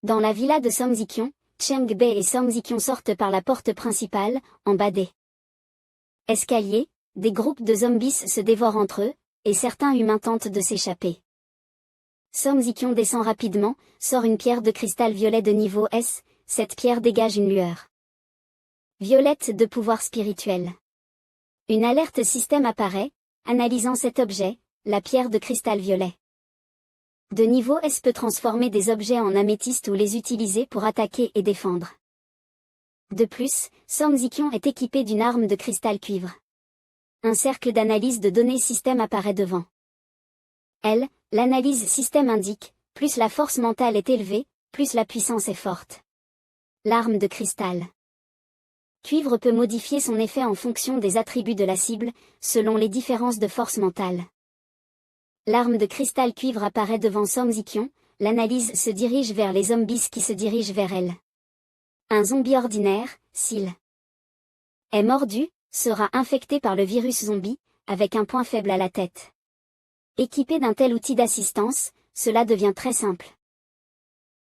Dans la villa de Song Zikyong, Chang Bei et Song Zikyong sortent par la porte principale, en bas des escaliers, des groupes de zombies se dévorent entre eux, et certains humains tentent de s'échapper. Song Zikyong descend rapidement, sort une pierre de cristal violet de niveau S, cette pierre dégage une lueur violette de pouvoir spirituel. Une alerte système apparaît, analysant cet objet, la pierre de cristal violet de niveau S peut transformer des objets en améthyste ou les utiliser pour attaquer et défendre. De plus, Song Zikyong est équipé d'une arme de cristal cuivre. Un cercle d'analyse de données système apparaît devant elle. L'analyse système indique, plus la force mentale est élevée, plus la puissance est forte. L'arme de cristal cuivre peut modifier son effet en fonction des attributs de la cible, selon les différences de force mentale. L'arme de cristal cuivre apparaît devant Song Zikyong, l'analyse se dirige vers les zombies qui se dirigent vers elle. Un zombie ordinaire, s'il est mordu, sera infecté par le virus zombie, avec un point faible à la tête. Équipé d'un tel outil d'assistance, cela devient très simple.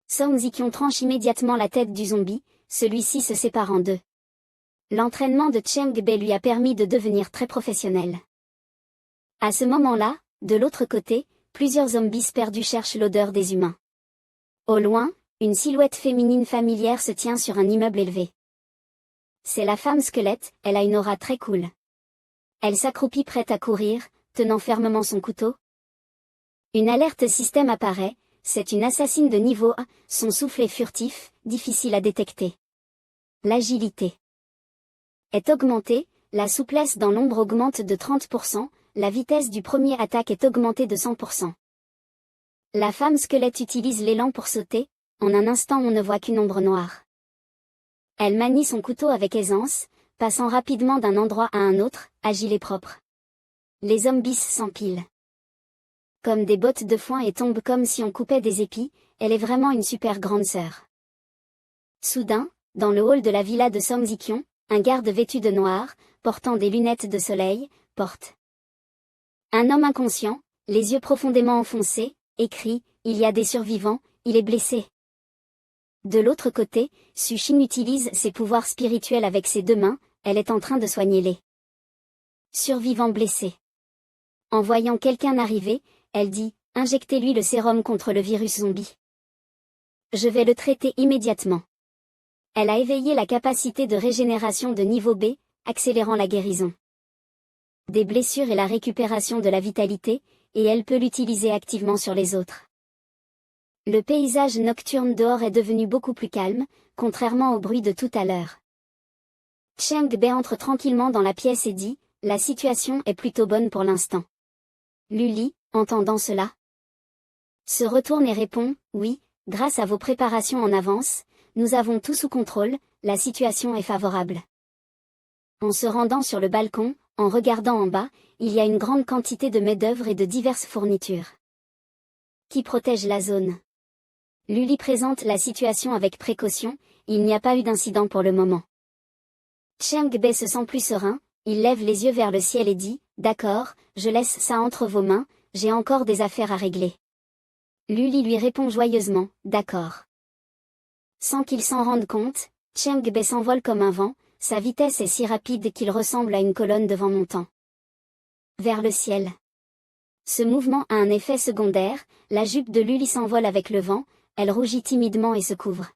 Song Zikyong tranche immédiatement la tête du zombie, celui-ci se sépare en deux. L'entraînement de Chang Bei lui a permis de devenir très professionnel. À ce moment-là, de l'autre côté, plusieurs zombies perdus cherchent l'odeur des humains. Au loin, une silhouette féminine familière se tient sur un immeuble élevé. C'est la femme squelette, elle a une aura très cool. Elle s'accroupit prête à courir, tenant fermement son couteau. Une alerte système apparaît, c'est une assassine de niveau A, son souffle est furtif, difficile à détecter. L'agilité est augmentée, la souplesse dans l'ombre augmente de 30%, la vitesse du premier attaque est augmentée de 100%. La femme squelette utilise l'élan pour sauter, en un instant on ne voit qu'une ombre noire. Elle manie son couteau avec aisance, passant rapidement d'un endroit à un autre, agile et propre. Les zombies s'empilent comme des bottes de foin et tombent comme si on coupait des épis, elle est vraiment une super grande sœur. Soudain, dans le hall de la villa de Song Zikyong, un garde vêtu de noir, portant des lunettes de soleil, porte un homme inconscient, les yeux profondément enfoncés, et crie, il y a des survivants, il est blessé. De l'autre côté, Su Shin utilise ses pouvoirs spirituels avec ses deux mains, elle est en train de soigner les survivants blessés. En voyant quelqu'un arriver, elle dit, injectez-lui le sérum contre le virus zombie. Je vais le traiter immédiatement. Elle a éveillé la capacité de régénération de niveau B, accélérant la guérison des blessures et la récupération de la vitalité, et elle peut l'utiliser activement sur les autres. Le paysage nocturne dehors est devenu beaucoup plus calme, contrairement au bruit de tout à l'heure. Chang Bei entre tranquillement dans la pièce et dit, la situation est plutôt bonne pour l'instant. Luli, entendant cela, se retourne et répond, oui, grâce à vos préparations en avance, nous avons tout sous contrôle, la situation est favorable. En se rendant sur le balcon, en regardant en bas, il y a une grande quantité de main-d'œuvre et de diverses fournitures qui protègent la zone. Luli présente la situation avec précaution, il n'y a pas eu d'incident pour le moment. Chang Bei se sent plus serein, il lève les yeux vers le ciel et dit, d'accord, je laisse ça entre vos mains, j'ai encore des affaires à régler. Luli lui répond joyeusement, d'accord. Sans qu'il s'en rende compte, Chang Bei s'envole comme un vent, sa vitesse est si rapide qu'il ressemble à une colonne de vent montant vers le ciel. Ce mouvement a un effet secondaire, la jupe de Luli s'envole avec le vent, elle rougit timidement et se couvre.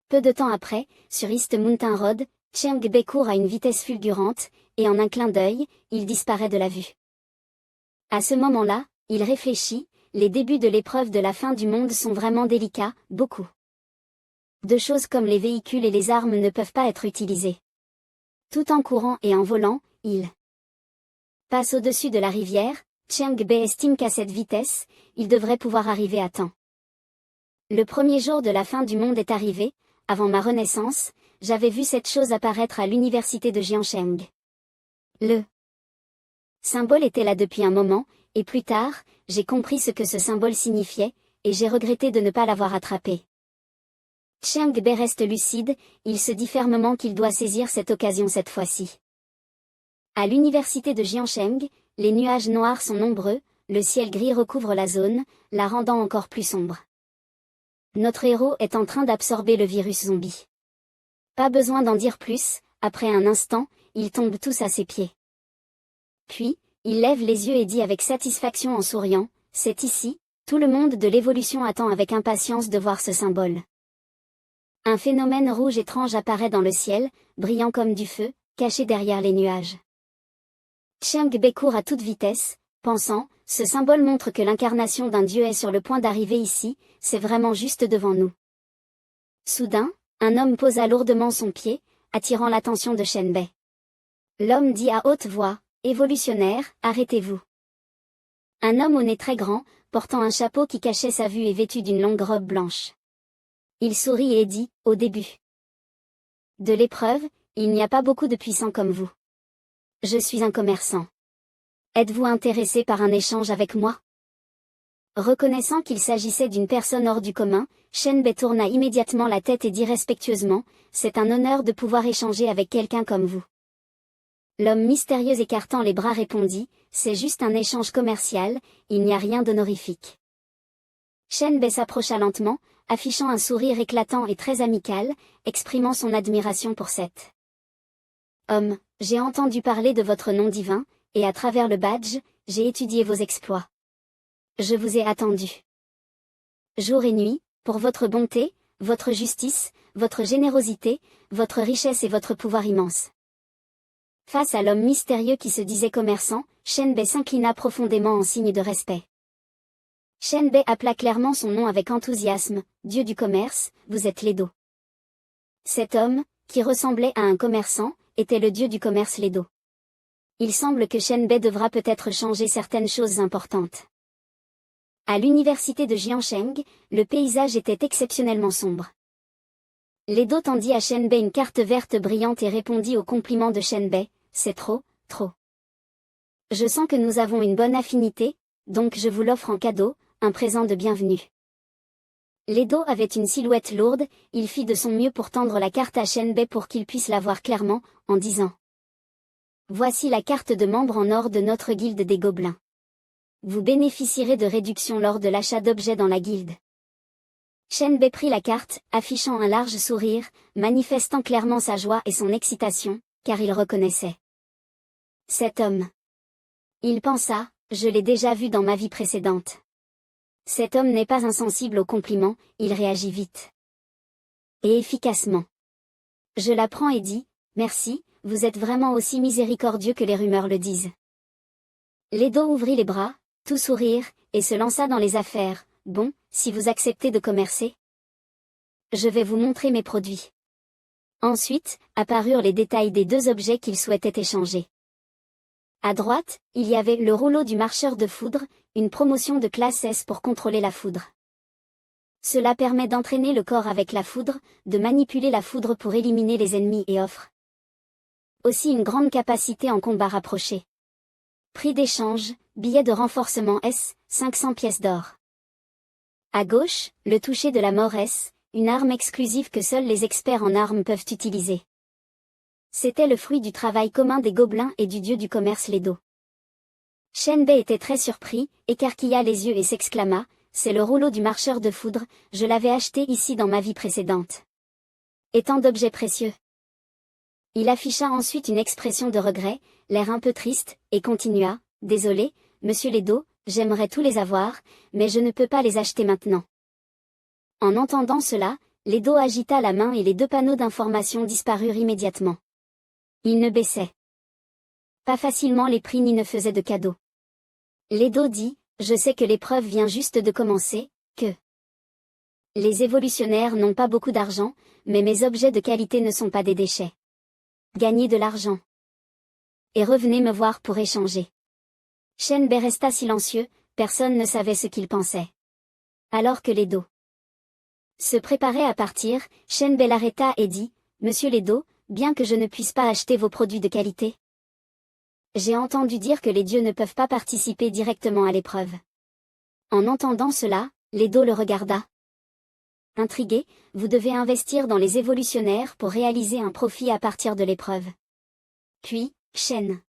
Peu de temps après, sur East Mountain Road, Chang Bei court à une vitesse fulgurante, et en un clin d'œil, il disparaît de la vue. À ce moment-là, il réfléchit, les débuts de l'épreuve de la fin du monde sont vraiment délicats, beaucoup de choses comme les véhicules et les armes ne peuvent pas être utilisées. Tout en courant et en volant, il passe au-dessus de la rivière, Chang Bei estime qu'à cette vitesse, il devrait pouvoir arriver à temps. Le premier jour de la fin du monde est arrivé, avant ma renaissance, j'avais vu cette chose apparaître à l'université de Jiangsheng. Le symbole était là depuis un moment, et plus tard, j'ai compris ce que ce symbole signifiait, et j'ai regretté de ne pas l'avoir attrapé. Chang Bei reste lucide, il se dit fermement qu'il doit saisir cette occasion cette fois-ci. À l'université de Jiangsheng, les nuages noirs sont nombreux, le ciel gris recouvre la zone, la rendant encore plus sombre. Notre héros est en train d'absorber le virus zombie. Pas besoin d'en dire plus, après un instant, ils tombent tous à ses pieds. Puis, il lève les yeux et dit avec satisfaction en souriant, « C'est ici, tout le monde de l'évolution attend avec impatience de voir ce symbole. » Un phénomène rouge étrange apparaît dans le ciel, brillant comme du feu, caché derrière les nuages. Chiang Bei court à toute vitesse, pensant, ce symbole montre que l'incarnation d'un dieu est sur le point d'arriver ici, c'est vraiment juste devant nous. Soudain, un homme posa lourdement son pied, attirant l'attention de Shen Bei. L'homme dit à haute voix, « Évolutionnaire, arrêtez-vous. » Un homme au nez très grand, portant un chapeau qui cachait sa vue et vêtu d'une longue robe blanche. Il sourit et dit, « Au début de l'épreuve, il n'y a pas beaucoup de puissants comme vous. Je suis un commerçant. Êtes-vous intéressé par un échange avec moi ?» Reconnaissant qu'il s'agissait d'une personne hors du commun, Shen Bei tourna immédiatement la tête et dit respectueusement, « C'est un honneur de pouvoir échanger avec quelqu'un comme vous. » L'homme mystérieux écartant les bras répondit, « C'est juste un échange commercial, il n'y a rien d'honorifique. » Shen Bei s'approcha lentement, affichant un sourire éclatant et très amical, exprimant son admiration pour cet homme. « J'ai entendu parler de votre nom divin, et à travers le badge, j'ai étudié vos exploits. Je vous ai attendu. Jour et nuit, pour votre bonté, votre justice, votre générosité, votre richesse et votre pouvoir immense. » Face à l'homme mystérieux qui se disait commerçant, Shen Bei s'inclina profondément en signe de respect. Shen Bei appela clairement son nom avec enthousiasme, « Dieu du commerce, vous êtes Ledo. » Cet homme, qui ressemblait à un commerçant, était le dieu du commerce Ledo. Il semble que Shen Bei devra peut-être changer certaines choses importantes. À l'université de Jiancheng, le paysage était exceptionnellement sombre. Ledo tendit à Shen Bei une carte verte brillante et répondit au compliment de Shen Bei, « C'est trop, trop. Je sens que nous avons une bonne affinité, donc je vous l'offre en cadeau, un présent de bienvenue. » Ledo avait une silhouette lourde, il fit de son mieux pour tendre la carte à Shen Bei pour qu'il puisse la voir clairement, en disant, « Voici la carte de membre en or de notre guilde des gobelins. Vous bénéficierez de réductions lors de l'achat d'objets dans la guilde. » Shen Bei prit la carte, affichant un large sourire, manifestant clairement sa joie et son excitation, car il reconnaissait cet homme. Il pensa, « Je l'ai déjà vu dans ma vie précédente. » Cet homme n'est pas insensible aux compliments, il réagit vite et efficacement. Je la prends et dis, « Merci, vous êtes vraiment aussi miséricordieux que les rumeurs le disent. » Ledo ouvrit les bras, tout sourire, et se lança dans les affaires. « Bon, si vous acceptez de commercer, je vais vous montrer mes produits. » Ensuite, apparurent les détails des deux objets qu'il souhaitait échanger. À droite, il y avait le rouleau du marcheur de foudre, une promotion de classe S pour contrôler la foudre. Cela permet d'entraîner le corps avec la foudre, de manipuler la foudre pour éliminer les ennemis et offre aussi une grande capacité en combat rapproché. Prix d'échange, billet de renforcement S, 500 pièces d'or. À gauche, le toucher de la mort S, une arme exclusive que seuls les experts en armes peuvent utiliser. C'était le fruit du travail commun des gobelins et du dieu du commerce Ledo. Shen Bei était très surpris, écarquilla les yeux et s'exclama, « C'est le rouleau du marcheur de foudre, je l'avais acheté ici dans ma vie précédente. Et tant d'objets précieux. » Il afficha ensuite une expression de regret, l'air un peu triste, et continua, « Désolé, monsieur Ledo, j'aimerais tous les avoir, mais je ne peux pas les acheter maintenant. » En entendant cela, Ledo agita la main et les deux panneaux d'information disparurent immédiatement. Il ne baissait pas facilement les prix ni ne faisait de cadeaux. Ledo dit, « Je sais que l'épreuve vient juste de commencer, que les évolutionnaires n'ont pas beaucoup d'argent, mais mes objets de qualité ne sont pas des déchets. Gagnez de l'argent. Et revenez me voir pour échanger. » Shen Bei resta silencieux, personne ne savait ce qu'il pensait. Alors que Ledo se préparait à partir, Shen Bei l'arrêta et dit, « Monsieur Ledo, bien que je ne puisse pas acheter vos produits de qualité, j'ai entendu dire que les dieux ne peuvent pas participer directement à l'épreuve. » En entendant cela, Ledo le regarda. Intrigué, « Vous devez investir dans les évolutionnaires pour réaliser un profit à partir de l'épreuve. » Puis, Shen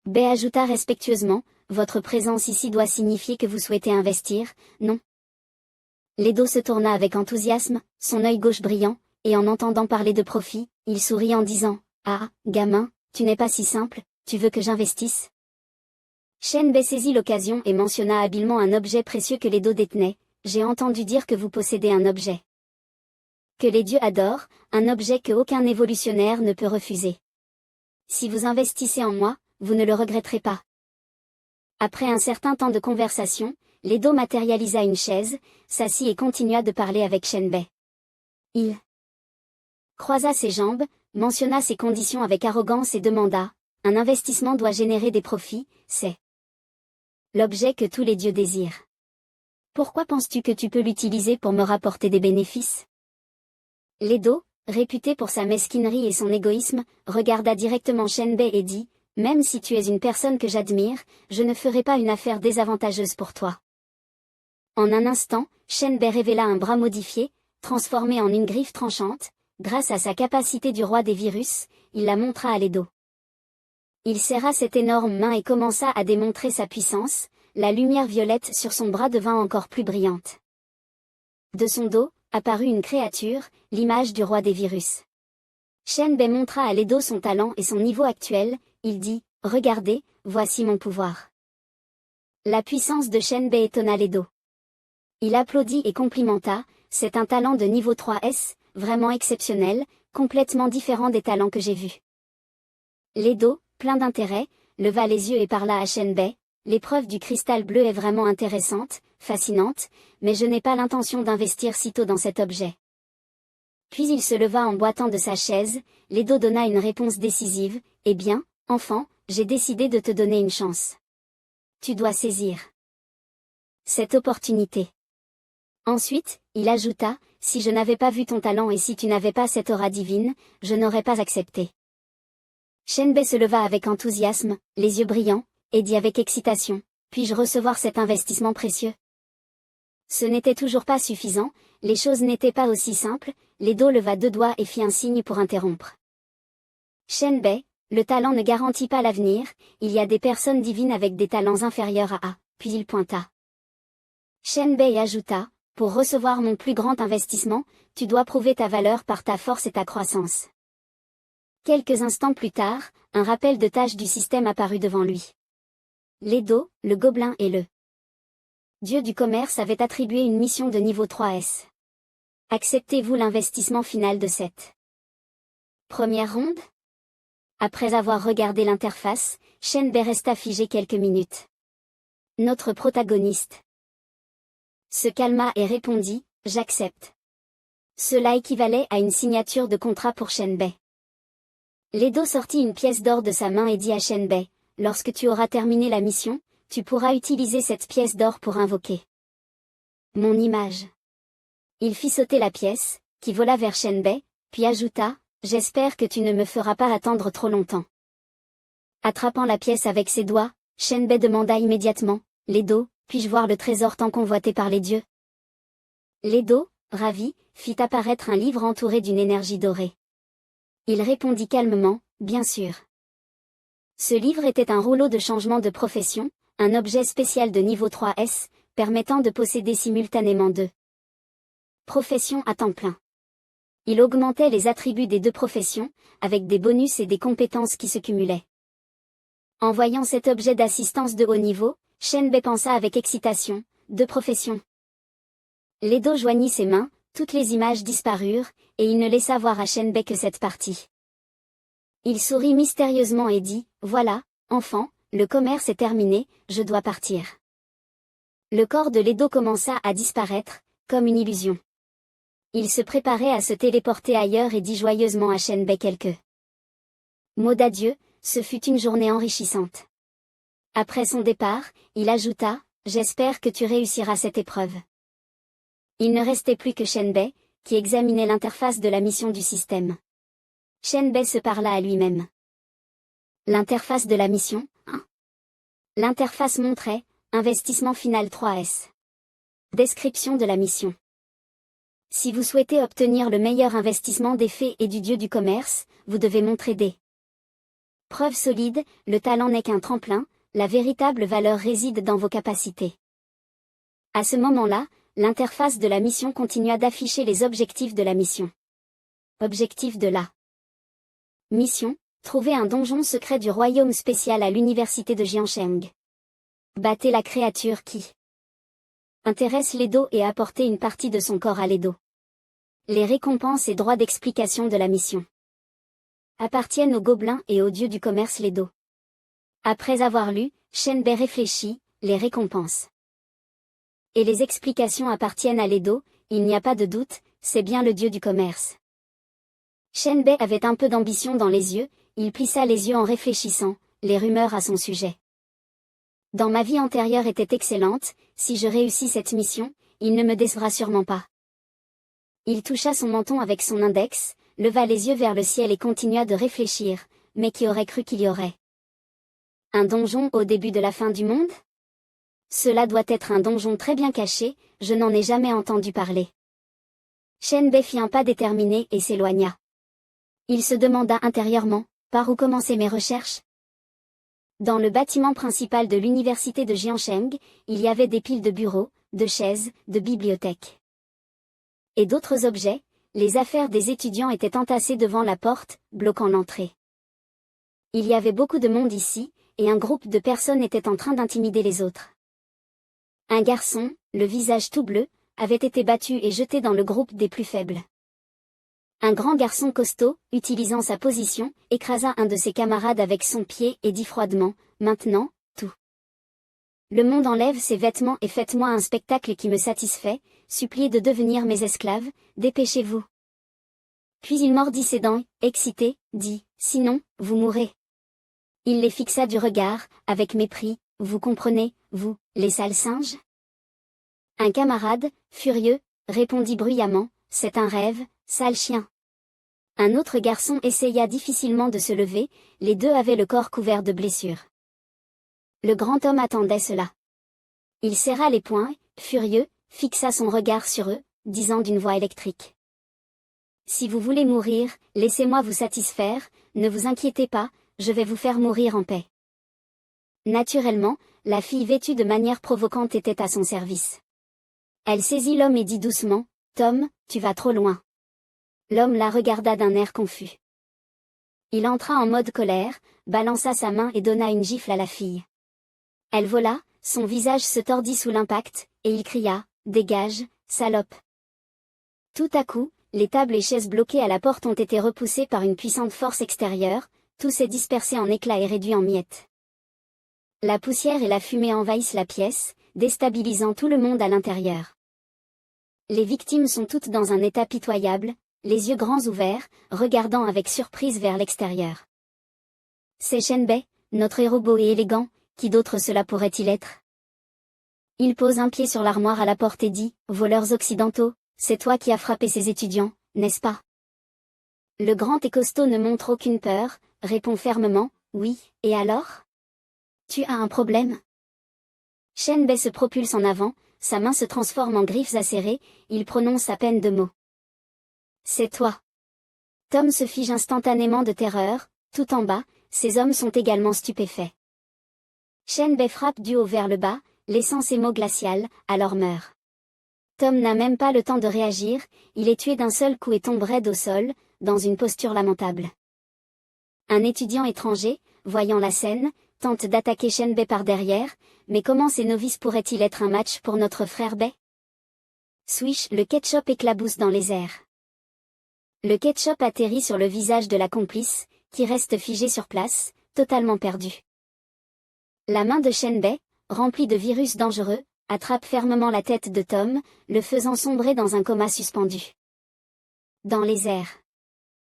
Bei ajouta respectueusement, « Votre présence ici doit signifier que vous souhaitez investir, non ? Ledo se tourna avec enthousiasme, son œil gauche brillant, et en entendant parler de profit, il sourit en disant « Ah, gamin, tu n'es pas si simple, tu veux que j'investisse ?» Shenbei saisit l'occasion et mentionna habilement un objet précieux que Ledo détenait. « J'ai entendu dire que vous possédez un objet que les dieux adorent, un objet que aucun évolutionnaire ne peut refuser. Si vous investissez en moi, vous ne le regretterez pas. » Après un certain temps de conversation, Ledo matérialisa une chaise, s'assit et continua de parler avec Shenbei. Il croisa ses jambes, mentionna ses conditions avec arrogance et demanda « Un investissement doit générer des profits, c'est l'objet que tous les dieux désirent. Pourquoi penses-tu que tu peux l'utiliser pour me rapporter des bénéfices ?» Ledo, réputé pour sa mesquinerie et son égoïsme, regarda directement Shenbei et dit « Même si tu es une personne que j'admire, je ne ferai pas une affaire désavantageuse pour toi. » En un instant, Shenbei révéla un bras modifié, transformé en une griffe tranchante. Grâce à sa capacité du roi des virus, il la montra à Ledo. Il serra cette énorme main et commença à démontrer sa puissance, la lumière violette sur son bras devint encore plus brillante. De son dos, apparut une créature, l'image du roi des virus. Shenbei montra à Ledo son talent et son niveau actuel, il dit « Regardez, voici mon pouvoir. » La puissance de Shenbei étonna Ledo. Il applaudit et complimenta, c'est un talent de niveau 3S, vraiment exceptionnel, complètement différent des talents que j'ai vus. Ledo, plein d'intérêt, leva les yeux et parla à Shenbei, l'épreuve du cristal bleu est vraiment intéressante, fascinante, mais je n'ai pas l'intention d'investir si tôt dans cet objet. Puis il se leva en boitant de sa chaise, Ledo donna une réponse décisive, eh bien, enfant, j'ai décidé de te donner une chance. Tu dois saisir cette opportunité. Ensuite, il ajouta, si je n'avais pas vu ton talent et si tu n'avais pas cette aura divine, je n'aurais pas accepté. Shenbei se leva avec enthousiasme, les yeux brillants, et dit avec excitation, puis-je recevoir cet investissement précieux? Ce n'était toujours pas suffisant, les choses n'étaient pas aussi simples, Ledo leva 2 doigts et fit un signe pour interrompre. Shenbei, le talent ne garantit pas l'avenir, il y a des personnes divines avec des talents inférieurs à A, puis il pointa. Shenbei ajouta, pour recevoir mon plus grand investissement, tu dois prouver ta valeur par ta force et ta croissance. Quelques instants plus tard, un rappel de tâches du système apparut devant lui. Ledo, le gobelin et le dieu du commerce avaient attribué une mission de niveau 3S. Acceptez-vous l'investissement final de cette première ronde? Après avoir regardé l'interface, Shenbei resta figé quelques minutes. Notre protagoniste se calma et répondit, j'accepte. Cela équivalait à une signature de contrat pour Shenbei. Ledo sortit une pièce d'or de sa main et dit à Shenbei, lorsque tu auras terminé la mission, tu pourras utiliser cette pièce d'or pour invoquer mon image. Il fit sauter la pièce, qui vola vers Shenbei, puis ajouta, j'espère que tu ne me feras pas attendre trop longtemps. Attrapant la pièce avec ses doigts, Shenbei demanda immédiatement, Ledo, puis-je voir le trésor tant convoité par les dieux? Ledo, ravi, fit apparaître un livre entouré d'une énergie dorée. Il répondit calmement, bien sûr. Ce livre était un rouleau de changement de profession, un objet spécial de niveau 3S, permettant de posséder simultanément 2 professions à temps plein. Il augmentait les attributs des 2 professions, avec des bonus et des compétences qui se cumulaient. En voyant cet objet d'assistance de haut niveau, Shenbei pensa avec excitation, 2 professions. Ledo joignit ses mains, toutes les images disparurent, et il ne laissa voir à Shenbei que cette partie. Il sourit mystérieusement et dit, voilà, enfant, le commerce est terminé, je dois partir. Le corps de Ledo commença à disparaître, comme une illusion. Il se préparait à se téléporter ailleurs et dit joyeusement à Shenbei quelques mots d'adieu, ce fut une journée enrichissante. Après son départ, il ajouta, j'espère que tu réussiras cette épreuve. Il ne restait plus que Shenbei, qui examinait l'interface de la mission du système. Shenbei se parla à lui-même. L'interface de la mission, hein? L'interface montrait, investissement final 3S. Description de la mission. Si vous souhaitez obtenir le meilleur investissement des fées et du dieu du commerce, vous devez montrer des preuves solides, le talent n'est qu'un tremplin, la véritable valeur réside dans vos capacités. À ce moment-là, l'interface de la mission continua d'afficher les objectifs de la mission. Objectif de la mission, trouver un donjon secret du royaume spécial à l'université de Jiancheng. Battez la créature qui intéresse l'Edo et apportez une partie de son corps à l'Edo. Les récompenses et droits d'explication de la mission appartiennent aux gobelins et aux dieux du commerce l'Edo. Après avoir lu, Shenbei réfléchit, les récompenses et les explications appartiennent à l'Edo, il n'y a pas de doute, c'est bien le dieu du commerce. Shenbei avait un peu d'ambition dans les yeux, il plissa les yeux en réfléchissant, les rumeurs à son sujet. Dans ma vie antérieure était excellente, si je réussis cette mission, il ne me décevra sûrement pas. Il toucha son menton avec son index, leva les yeux vers le ciel et continua de réfléchir, mais qui aurait cru qu'il y aurait un donjon au début de la fin du monde? Cela doit être un donjon très bien caché, je n'en ai jamais entendu parler. Shenbei fit un pas déterminé et s'éloigna. Il se demanda intérieurement, par où commencer mes recherches? Dans le bâtiment principal de l'université de Jiancheng, il y avait des piles de bureaux, de chaises, de bibliothèques et d'autres objets, les affaires des étudiants étaient entassées devant la porte, bloquant l'entrée. Il y avait beaucoup de monde ici, et un groupe de personnes était en train d'intimider les autres. Un garçon, le visage tout bleu, avait été battu et jeté dans le groupe des plus faibles. Un grand garçon costaud, utilisant sa position, écrasa un de ses camarades avec son pied et dit froidement, « Maintenant, tout le monde enlève ses vêtements et faites-moi un spectacle qui me satisfait, suppliez de devenir mes esclaves, dépêchez-vous. » Puis il mordit ses dents, excité, dit, « Sinon, vous mourrez. » Il les fixa du regard, avec mépris, « Vous comprenez, vous, les sales singes ?» Un camarade, furieux, répondit bruyamment, « C'est un rêve, sale chien. » Un autre garçon essaya difficilement de se lever, les deux avaient le corps couvert de blessures. Le grand homme attendait cela. Il serra les poings, furieux, fixa son regard sur eux, disant d'une voix électrique. « Si vous voulez mourir, laissez-moi vous satisfaire, ne vous inquiétez pas, je vais vous faire mourir en paix. » Naturellement, la fille vêtue de manière provocante était à son service. Elle saisit l'homme et dit doucement, « Tom, tu vas trop loin. » L'homme la regarda d'un air confus. Il entra en mode colère, balança sa main et donna une gifle à la fille. Elle vola, son visage se tordit sous l'impact, et il cria, « Dégage, salope !» Tout à coup, les tables et chaises bloquées à la porte ont été repoussées par une puissante force extérieure, tout s'est dispersé en éclats et réduit en miettes. La poussière et la fumée envahissent la pièce, déstabilisant tout le monde à l'intérieur. Les victimes sont toutes dans un état pitoyable, les yeux grands ouverts, regardant avec surprise vers l'extérieur. C'est Shenbei, notre héros beau et élégant, qui d'autre cela pourrait-il être? Il pose un pied sur l'armoire à la porte et dit, « Voleurs occidentaux, c'est toi qui as frappé ces étudiants, n'est-ce pas ?» Le grand et costaud ne montre aucune peur, répond fermement, « Oui, et alors? Tu as un problème ?» Shenbei se propulse en avant, sa main se transforme en griffes acérées, il prononce à peine 2 mots. « C'est toi. » Tom se fige instantanément de terreur, tout en bas, ces hommes sont également stupéfaits. Shenbei frappe du haut vers le bas, laissant ses mots glaciales, alors meurt. Tom n'a même pas le temps de réagir, il est tué d'un seul coup et tombe raide au sol, dans une posture lamentable. Un étudiant étranger, voyant la scène, tente d'attaquer Shenbei par derrière, mais comment ces novices pourraient-ils être un match pour notre frère Bei? Swish, le ketchup éclabousse dans les airs. Le ketchup atterrit sur le visage de la complice, qui reste figée sur place, totalement perdue. La main de Shenbei, remplie de virus dangereux, attrape fermement la tête de Tom, le faisant sombrer dans un coma suspendu. Dans les airs.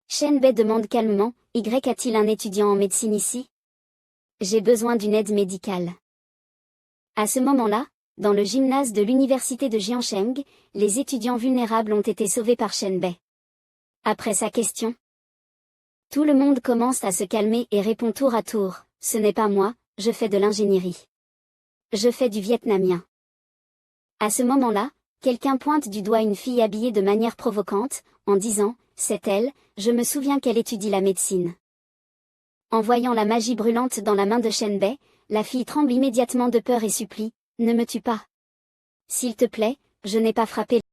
Shenbei demande calmement, « Y a-t-il un étudiant en médecine ici? J'ai besoin d'une aide médicale. » À ce moment-là, dans le gymnase de l'université de Jiancheng, les étudiants vulnérables ont été sauvés par Shenbei. Après sa question, tout le monde commence à se calmer et répond tour à tour, « Ce n'est pas moi, je fais de l'ingénierie. Je fais du vietnamien. » À ce moment-là, quelqu'un pointe du doigt une fille habillée de manière provocante, en disant, « C'est elle, je me souviens qu'elle étudie la médecine. » En voyant la magie brûlante dans la main de Shenbei, la fille tremble immédiatement de peur et supplie, « Ne me tue pas. S'il te plaît, Je n'ai pas frappé.